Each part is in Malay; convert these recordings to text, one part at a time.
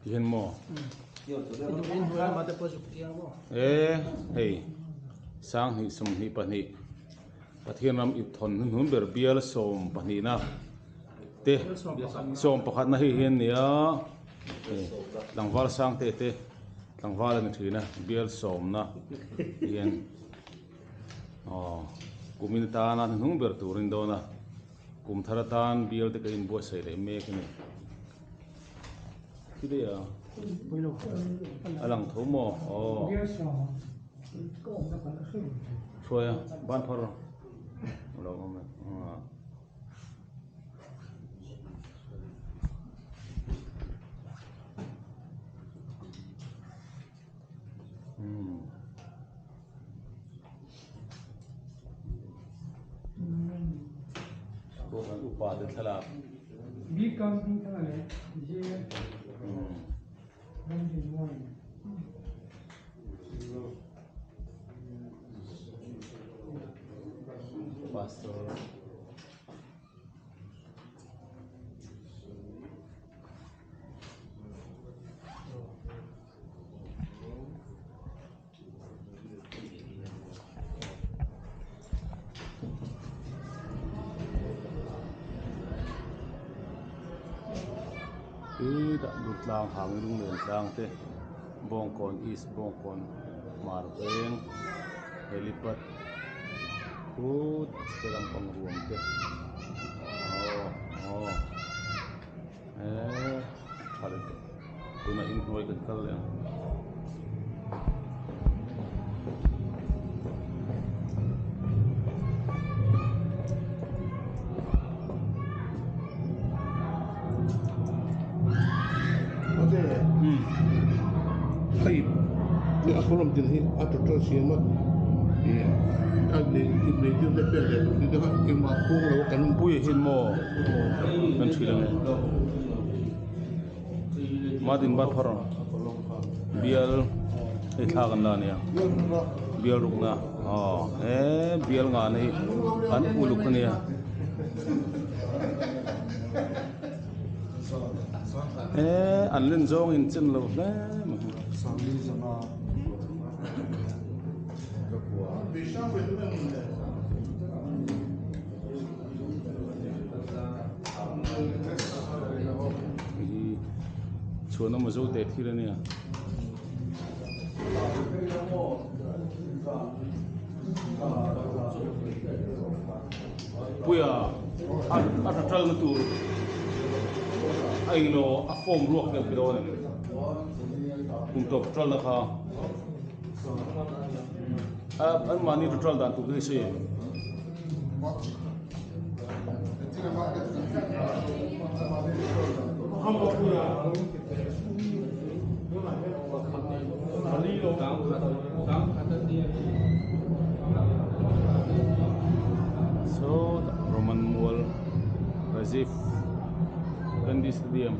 Hiền mò. Hey, sang hi sum hi pani. Pathian ram it thon hun ber bial som pani na. Te som pakhat na hi hiền nia. Langwal sang te. Langwal ni thina bial som na. Hiền. Kuminta na hun ber turin do na. Kum tharatan bial te kain bo sai le mek ni. Kide ya. Alang tho mo. Soya ban phar. Lo mo. Bukan upah dan salah. Big company salah le. Dia. Pastor. Tidak dutlang hanging dengan sang te bongkon is bongkon marpeng helipad put dalam pengruang te hal itu guna info kekal yang Di aku belum jenis atau terus siapa ini itu betul itu tidak kemampu lakukan puy hin mo kan silang madin bat phar bial ithagan la ne bial rukna bial nga ne an uluk ne an len zong in chen lo na sambil sama chuan ma zo te thira ne puya a tral na tur ai lo a form ruak ne piro ne kum to tral na kha an mani tral dan tu ke se so Roman Mall Razif Gandhi Stadium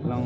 lang